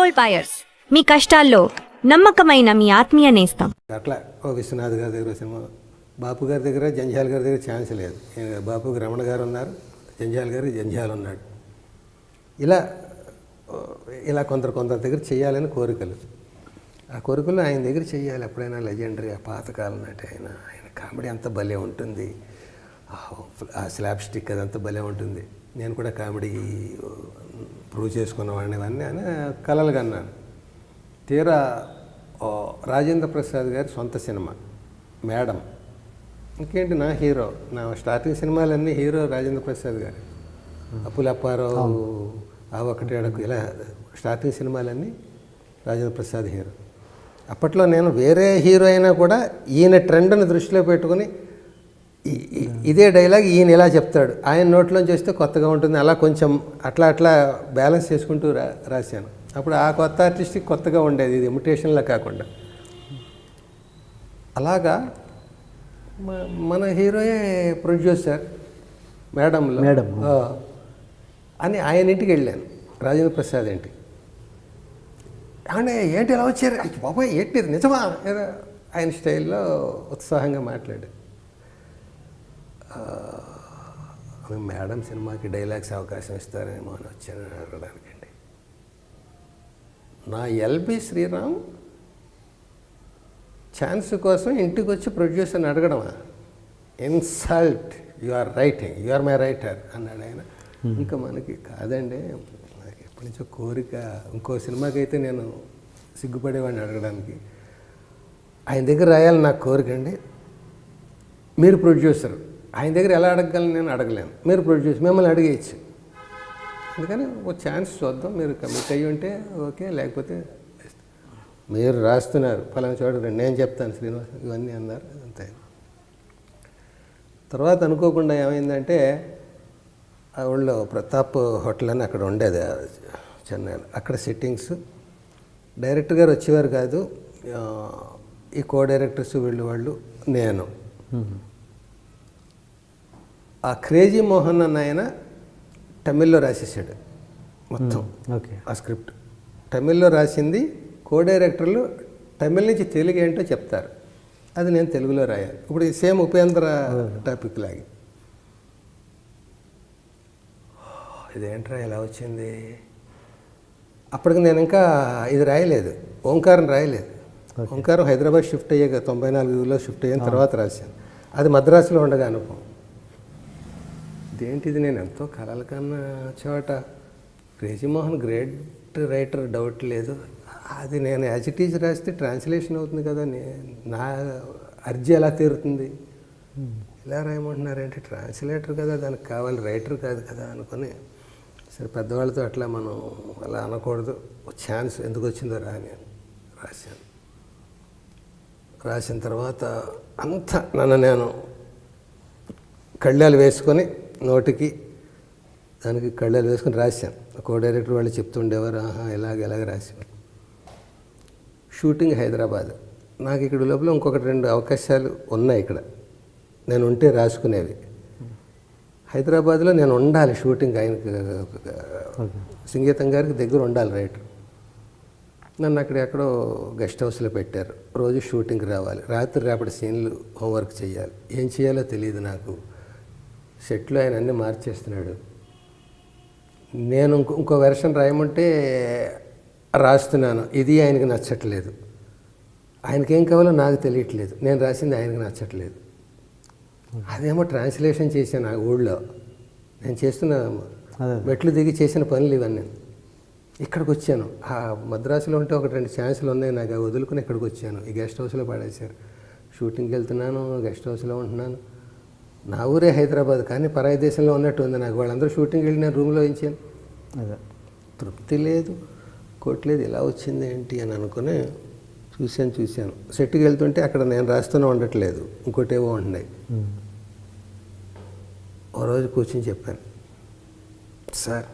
Gold buyers, మీ కష్టాల్లో నమ్మకమైన మీ ఆత్మీయ నేస్తం. అట్లా విశ్వనాథ్ గారి దగ్గర సినిమా, బాపు గారి దగ్గర, జంజాల్ గారి దగ్గర ఛాన్స్ లేదు. బాపుకి రమణ గారు ఉన్నారు, జంజాల్ గారికి జంజాల్ ఉన్నాడు. ఇలా ఇలా కొందరు దగ్గర చేయాలని కోరికలు. ఆ కోరికలు ఆయన దగ్గర చేయాలి. ఎప్పుడైనా లెజెండరీ, ఆ పాతకాలం నాటి ఆయన కామెడీ అంత భలే ఉంటుంది. ఆ స్లాబ్ స్టిక్ అదంతా భలే ఉంటుంది. నేను కూడా కామెడీ ప్రూవ్ చేసుకున్నవాడిని ఇవన్నీ అని కలలు కన్నాను. తీరా రాజేంద్ర ప్రసాద్ గారి సొంత సినిమా మేడం, ఇంకేంటి నా హీరో, నా స్టార్టింగ్ సినిమాలన్నీ హీరో రాజేంద్ర ప్రసాద్ గారు. అప్పులప్పారావు, ఆ ఒకటి అడకు, ఇలా స్టార్టింగ్ సినిమాలన్నీ రాజేంద్ర ప్రసాద్ హీరో. అప్పట్లో నేను వేరే హీరో అయినా కూడా ఈయన ట్రెండ్ని దృష్టిలో పెట్టుకుని ఇదే డైలాగ్ ఈయన ఇలా చెప్తాడు, ఆయన నోట్లోంచి వస్తే కొత్తగా ఉంటుంది, అలా కొంచెం అట్లా బ్యాలెన్స్ చేసుకుంటూ రాశాను. అప్పుడు ఆ కొత్త ఆర్టిస్ట్కి కొత్తగా ఉండేది, ఇది ఇమిటేషన్లా కాకుండా. అలాగా మన హీరోయే ప్రొడ్యూసర్ మేడంలో అని ఆయన ఇంటికి వెళ్ళాను, రాజేంద్ర ప్రసాద్ ఇంటికి. అంటే ఏంటి ఇలా వచ్చారు, బాబాయ్ ఏంటి ఇది నిజమా, ఆయన స్టైల్లో ఉత్సాహంగా మాట్లాడాడు. మేడం సినిమాకి డైలాగ్స్ అవకాశం ఇస్తారేమో అని వచ్చాను అడగడానికండి. నా ఎల్బి శ్రీరామ్ ఛాన్స్ కోసం ఇంటికి వచ్చి ప్రొడ్యూసర్ని అడగడమా, insult, you are writing, you are my writer అన్నాడు ఆయన. ఇంకా మనకి కాదండి, నాకు ఎప్పటి నుంచో కోరిక, ఇంకో సినిమాకి అయితే నేను సిగ్గుపడేవాడిని అడగడానికి, ఆయన దగ్గర రాయాలని నాకు కోరిక అండి. మీరు ప్రొడ్యూసర్, ఆయన దగ్గర ఎలా అడగగలను, నేను అడగలేను. మీరు ప్రొడ్యూసర్, మిమ్మల్ని అడిగేయచ్చు. అందుకని ఒక ఛాన్స్ చూద్దాం, మీరు కమిట్ అయ్యి ఉంటే ఓకే, లేకపోతే మీరు రాస్తున్నారు ఫలానా చోట రండి, నేను చెప్తాను శ్రీనివాస్, ఇవన్నీ అన్నారు. అంతే. తర్వాత అనుకోకుండా ఏమైందంటే, ఆ ఊళ్ళో ప్రతాప్ హోటల్ అని అక్కడ ఉండేది చెన్నైలో, అక్కడ సిట్టింగ్స్, డైరెక్టర్ గారు వచ్చేవారు కాదు, ఈ కో డైరెక్టర్స్ వాళ్ళు నేను. ఆ క్రేజీ మోహన్ అన్న ఆయన తమిళ్లో రాసేసాడు మొత్తం. ఓకే. ఆ స్క్రిప్ట్ తమిళ్లో రాసింది, కో డైరెక్టర్లు తమిళ్ నుంచి తెలుగు ఏంటో చెప్తారు, అది నేను తెలుగులో రాయాలి. ఇప్పుడు ఈ సేమ్ ఉపేంద్ర టాపిక్ లాగి, ఇదేంట్రా ఇలా వచ్చింది. అప్పటికి నేను ఇంకా ఇది రాయలేదు, ఓంకారం రాయలేదు. ఓంకారం హైదరాబాద్ షిఫ్ట్ అయ్యాక 94లో షిఫ్ట్ అయిన తర్వాత రాశాను. అది మద్రాసులో ఉండగా అనుభవం. ఇదేంటిది, నేను ఎంతో కలల కన్నా చోట, క్రేజీమోహన్ గ్రేట్ రైటర్, డౌట్ లేదు. అది నేను యాజ్ ఇట్ ఈజ్ రాస్తే ట్రాన్స్లేషన్ అవుతుంది కదా, నా అర్జీ ఎలా తీరుతుంది, ఇలా రాయమంటున్నారంటే ట్రాన్స్లేటర్ కదా, దానికి కావాలి, రైటర్ కాదు కదా అనుకుని, సరే పెద్దవాళ్ళతో అట్లా మనం అలా అనకూడదు, ఛాన్స్ ఎందుకు వచ్చిందో అని రాశాను. రాసిన తర్వాత అంతా నన్ను నేను కళ్ళాలు వేసుకొని, నోటికి దానికి కళ్ళాలు వేసుకొని రాశాను. కో డైరెక్టర్ వాళ్ళు చెప్తుండేవారు, ఇలాగ రాశాను. షూటింగ్ హైదరాబాద్, నాకు ఇక్కడ లోపల ఇంకొకటి 2 అవకాశాలు ఉన్నాయి ఇక్కడ, నేను ఉంటే రాసుకునేవి. హైదరాబాద్లో నేను ఉండాలి, షూటింగ్ ఆయనకి, సంగీతం గారికి దగ్గర ఉండాలి రైటర్. నన్ను అక్కడ ఎక్కడో గెస్ట్ హౌస్లో పెట్టారు, రోజు షూటింగ్కి రావాలి, రాత్రి రేపటి సీన్లు హోంవర్క్ చేయాలి. ఏం చేయాలో తెలియదు నాకు. సెట్లో ఆయన అన్నీ మార్చేస్తున్నాడు. నేను ఇంకో వెర్షన్ రాయమంటే రాస్తున్నాను, ఇది ఆయనకి నచ్చట్లేదు. ఆయనకేం కావాలో నాకు తెలియట్లేదు, నేను రాసింది ఆయనకి నచ్చట్లేదు. అదేమో ట్రాన్స్లేషన్ చేశాను ఆ ఊళ్ళో, నేను చేస్తున్న మెట్లు దిగి చేసిన పనులు ఇవన్నీ. ఇక్కడికి వచ్చాను, ఆ మద్రాసులో ఉంటే 1-2 ఛాన్సులు ఉన్నాయి నాకు, అవి వదులుకుని ఇక్కడికి వచ్చాను. ఈ గెస్ట్ హౌస్లో పడేశారు. షూటింగ్కి వెళ్తున్నాను, గెస్ట్ హౌస్లో ఉంటున్నాను. నా ఊరే హైదరాబాద్, కానీ పరాయి దేశంలో ఉన్నట్టు ఉంది నాకు. వాళ్ళందరూ షూటింగ్కి వెళ్ళి నేను రూమ్లో ఇచ్చాను. అదే తృప్తి లేదు, కొట్టలేదు, ఇలా వచ్చింది ఏంటి అని అనుకుని చూశాను. సెట్కి వెళ్తుంటే అక్కడ నేను రాస్తూనే ఉండట్లేదు, ఇంకోటేవో ఉంటున్నాయి. ఓ రోజు కూర్చొని చెప్పాను, సార్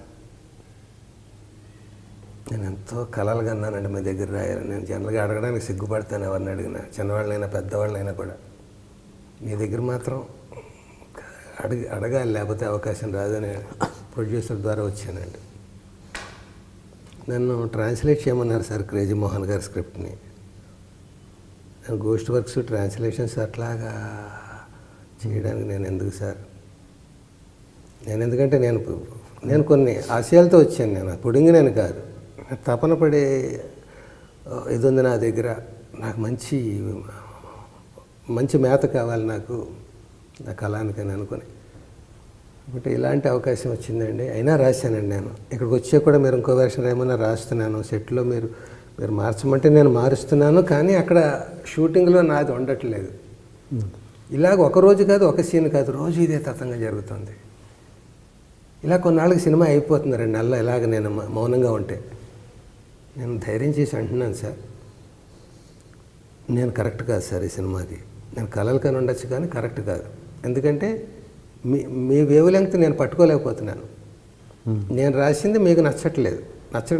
నేను ఎంతో కలలు కన్నానండి మీ దగ్గర రాయాలని. నేను జనరల్గా అడగడానికి సిగ్గుపడతాను ఎవరిని అడిగినా, చిన్నవాళ్ళైనా పెద్దవాళ్ళైనా కూడా. మీ దగ్గర మాత్రం అడగాలి, లేకపోతే అవకాశం రాదని ప్రొడ్యూసర్ ద్వారా వచ్చానండి. నన్ను ట్రాన్స్లేట్ చేయమన్నారు సార్ క్రేజీ మోహన్ గారి స్క్రిప్ట్ని. నేను గోస్ట్ వర్క్స్ ట్రాన్స్లేషన్స్ అట్లాగా చేయడానికి నేను ఎందుకు సార్, ఎందుకంటే నేను కొన్ని ఆశయాలతో వచ్చాను. నేను పుడింగి నేను కాదు, తపన పడే ఇది ఉంది నా దగ్గర. నాకు మంచి మేత కావాలి నాకు నా కళానికని అనుకుని బట్ ఇలాంటి అవకాశం వచ్చిందండి. అయినా రాశానండి. నేను ఇక్కడికి వచ్చే కూడా మీరు ఇంకో వెర్షన్ ఏమైనా రాస్తున్నాను, సెట్లో మీరు మార్చమంటే నేను మారుస్తున్నాను. కానీ అక్కడ షూటింగ్లో నాది ఉండట్లేదు. ఇలాగ ఒక రోజు కాదు, ఒక సీన్ కాదు, రోజు ఇదే తతంగా జరుగుతుంది. ఇలా కొన్నాళ్ళకి సినిమా అయిపోతుంది, 2 నెలలు ఇలాగ నేను మౌనంగా ఉంటే. నేను ధైర్యం చేసి అంటున్నాను సార్, నేను కరెక్ట్ కాదు సార్ ఈ సినిమాకి. నేను కలలు కానీ ఉండొచ్చు కానీ కరెక్ట్ కాదు. ఎందుకంటే మీ వేవ్ లెంగ్త్ నేను పట్టుకోలేకపోతున్నాను. నేను రాసింది మీకు నచ్చట్లేదు,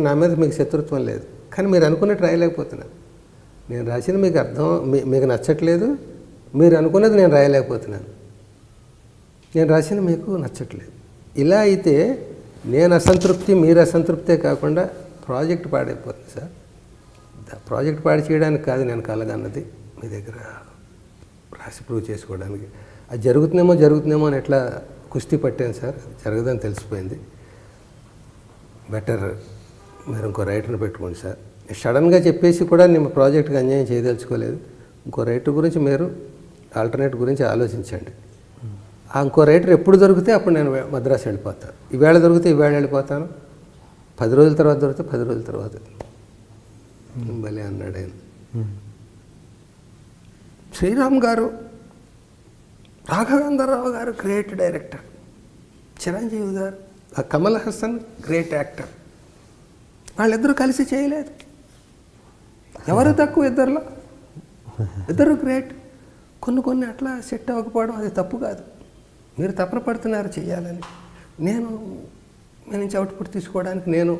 నా మీద మీకు శత్రుత్వం లేదు, కానీ మీరు అనుకున్నట్టు రాయలేకపోతున్నాను. నేను రాసింది మీకు నచ్చట్లేదు, మీరు అనుకున్నది నేను రాయలేకపోతున్నాను. నేను రాసింది మీకు నచ్చట్లేదు. ఇలా అయితే నేను అసంతృప్తి, మీరు అసంతృప్తే కాకుండా ప్రాజెక్ట్ పాడైపోతుంది సార్. ప్రాజెక్ట్ పాడు చేయడానికి కాదు నేను కలగన్నది, మీ దగ్గర రాసి ప్రూవ్ చేసుకోవడానికి. అది జరుగుతుందేమో అని ఎట్లా కుస్తీ పట్టాను సార్, జరగదని తెలిసిపోయింది. బెటర్ మీరు ఇంకో రైటర్ని పెట్టుకోండి సార్. సడన్గా చెప్పేసి కూడా నేను ప్రాజెక్ట్కి అన్యాయం చేయదలుచుకోలేదు. ఇంకో రైటర్ గురించి మీరు ఆల్టర్నేట్ గురించి ఆలోచించండి. ఆ ఇంకో రైటర్ ఎప్పుడు దొరికితే అప్పుడు నేను మద్రాసు వెళ్ళిపోతాను. ఈవేళ దొరికితే ఈవేళ వెళ్ళిపోతాను, 10 రోజుల తర్వాత దొరికితే 10 రోజుల తర్వాత. భలే అన్నాడు ఆయన. శ్రీరామ్ గారు, రాఘవేంద్రరావు గారు గ్రేట్ డైరెక్టర్, చిరంజీవి గారు, కమల్ హాసన్ గ్రేట్ యాక్టర్. వాళ్ళిద్దరూ కలిసి చేయలేదు. ఎవరు తక్కువ ఇద్దరులో? ఇద్దరు గ్రేట్. కొన్ని అట్లా సెట్ అవ్వకపోవడం అది తప్పు కాదు. మీరు తపన పడుతున్నారు చేయాలని. నేను మీ నుంచి అవుట్పుట్ తీసుకోవడానికి నేను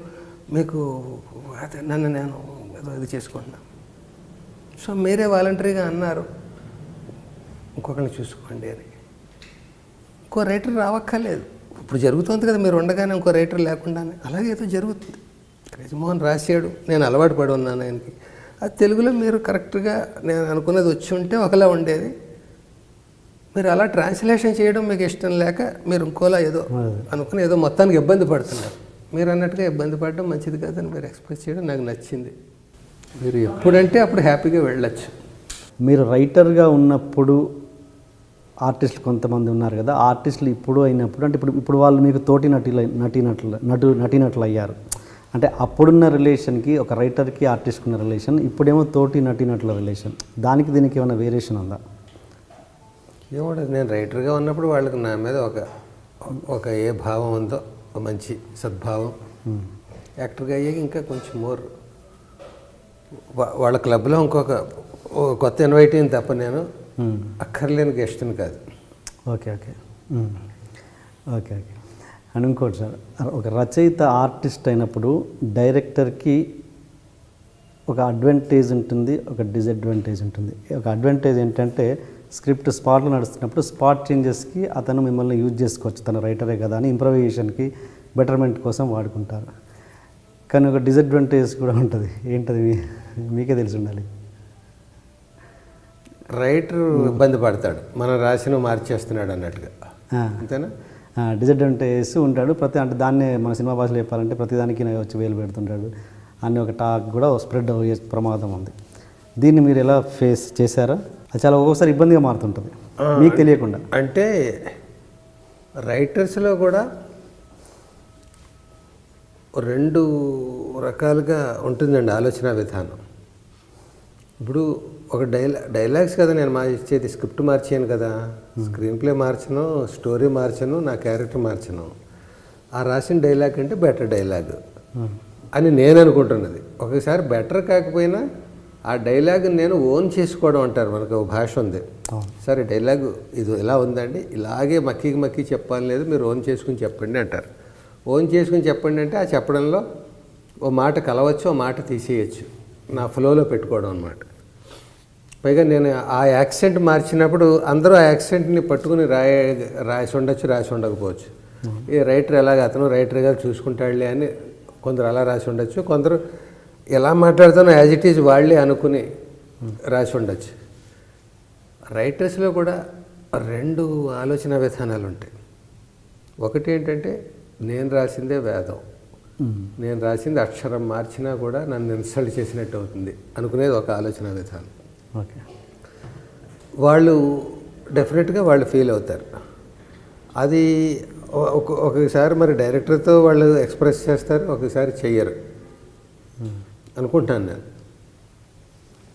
మీకు నన్ను నేను ఏదో ఇది చేసుకుంటున్నాను. సో మీరే వాలంటరీగా అన్నారు ఇంకొకరిని చూసుకోండి అని. ఇంకో రైటర్ రావక్కర్లేదు. ఇప్పుడు జరుగుతుంది కదా, మీరు ఉండగానే ఇంకో రైటర్ లేకుండానే అలాగే ఏదో జరుగుతుంది. క్రేజీమోహన్ రాశాడు, నేను అలవాటు పడి ఉన్నాను ఆయనకి. అది తెలుగులో మీరు కరెక్ట్గా నేను అనుకున్నది వచ్చి ఉంటే ఒకలా ఉండేది. మీరు అలా ట్రాన్స్లేషన్ చేయడం మీకు ఇష్టం లేక మీరు ఇంకోలా ఏదో అనుకుని ఏదో మొత్తానికి ఇబ్బంది పడుతున్నారు. మీరు అన్నట్టుగా ఇబ్బంది పడడం మంచిది కాదని మీరు ఎక్స్ప్రెస్ చేయడం నాకు నచ్చింది. మీరు ఎప్పుడంటే అప్పుడు హ్యాపీగా వెళ్ళచ్చు. మీరు రైటర్గా ఉన్నప్పుడు ఆర్టిస్టులు కొంతమంది ఉన్నారు కదా, ఆర్టిస్టులు ఇప్పుడు అయినప్పుడు అంటే ఇప్పుడు వాళ్ళు మీకు తోటి నటీనటులు అయ్యారు. అంటే అప్పుడున్న రిలేషన్కి ఒక రైటర్కి ఆర్టిస్ట్కి ఉన్న రిలేషన్, ఇప్పుడేమో తోటి నటీనటుల రిలేషన్, దానికి దీనికి ఏమైనా వేరియేషన్ ఉందా? ఏముండదు. నేను రైటర్గా ఉన్నప్పుడు వాళ్ళకి నా మీద ఒక ఏ భావం ఉందో ఒక మంచి సద్భావం. యాక్టర్గా అయ్యాక ఇంకా కొంచెం మోర్ వాళ్ళ క్లబ్లో ఇంకొక కొత్త ఇన్వైటీని తప్ప నేను అక్కర్లేని గెస్ట్ని కాదు. Okay okay okay okay and ఇంకోటి సార్, ఒక రచయిత ఆర్టిస్ట్ అయినప్పుడు డైరెక్టర్కి ఒక అడ్వాంటేజ్ ఉంటుంది, ఒక డిసడ్వాంటేజ్ ఉంటుంది. ఒక అడ్వాంటేజ్ ఏంటంటే స్క్రిప్ట్ స్పాట్లో నడుస్తున్నప్పుడు స్పాట్ చేంజెస్కి అతను మిమ్మల్ని యూజ్ చేసుకోవచ్చు, తన రైటరే కదా అని ఇంప్రవైజేషన్కి బెటర్మెంట్ కోసం వాడుకుంటారు. కానీ ఒక డిసడ్వాంటేజ్ కూడా ఉంటుంది. ఏంటది మీకే తెలిసి ఉండాలి. రైటర్ ఇబ్బంది పడతాడు, మనం రాసిన మార్చేస్తున్నాడు అన్నట్టుగా, అంతేనా? డిసడ్వాంటేజెస్ ఉంటాడు ప్రతి, అంటే దాన్నే మన సినిమా భాషలో చెప్పాలంటే ప్రతిదానికి వచ్చి వేలు పెడుతుంటాడు అని ఒక టాక్ కూడా స్ప్రెడ్ అయ్యే ప్రమాదం ఉంది. దీన్ని మీరు ఎలా ఫేస్ చేశారా? అది చాలా ఒక్కోసారి ఇబ్బందిగా మారుతుంటుంది మీకు తెలియకుండా. అంటే రైటర్స్లో కూడా 2 రకాలుగా ఉంటుందండి ఆలోచన విధానం. ఇప్పుడు ఒక డైలాగ్స్ కదా నేను ఇచ్చేది, స్క్రిప్ట్ మార్చాను కదా, స్క్రీన్ ప్లే మార్చను, స్టోరీ మార్చను, నా క్యారెక్టర్ మార్చను. ఆ రాసిన డైలాగ్ అంటే బెటర్ డైలాగ్ అని నేను అనుకుంటున్నది. ఒకసారి బెటర్ కాకపోయినా ఆ డైలాగ్ నేను ఓన్ చేసుకోవడం అంటారు, మనకు ఒక భాష ఉంది. సరే డైలాగు ఇది ఇలా ఉందండి, ఇలాగే మక్కి చెప్పాలి, లేదు మీరు ఓన్ చేసుకుని చెప్పండి అంటారు. ఓన్ చేసుకుని చెప్పండి అంటే ఆ చెప్పడంలో ఓ మాట కలవచ్చు, ఓ మాట తీసేయచ్చు, నా ఫ్లోలో పెట్టుకోవడం అన్నమాట. పైగా నేను ఆ యాక్సెంట్ మార్చినప్పుడు అందరూ ఆ యాక్సెంట్ని పట్టుకుని రాసి ఉండొచ్చు, రాసి ఉండకపోవచ్చు. ఈ రైటర్ ఎలాగ అతను రైటర్గా చూసుకుంటాడులే అని కొందరు అలా రాసి ఉండొచ్చు, కొందరు ఎలా మాట్లాడుతానో యాజ్ ఇట్ ఈజ్ వాళ్ళే అనుకుని రాసి ఉండొచ్చు. రైటర్స్లో కూడా 2 ఆలోచన విధానాలు ఉంటాయి. ఒకటి ఏంటంటే నేను రాసిందే వేదం, నేను రాసింది అక్షరం మార్చినా కూడా నన్ను ఇన్సల్ట్ చేసినట్టు అవుతుంది అనుకునేది ఒక ఆలోచన విధానం. ఓకే. వాళ్ళు డెఫినెట్గా వాళ్ళు ఫీల్ అవుతారు. అది ఒకసారి మరి డైరెక్టర్తో వాళ్ళు ఎక్స్ప్రెస్ చేస్తారు, ఒకసారి చెయ్యరు అనుకుంటాను నేను.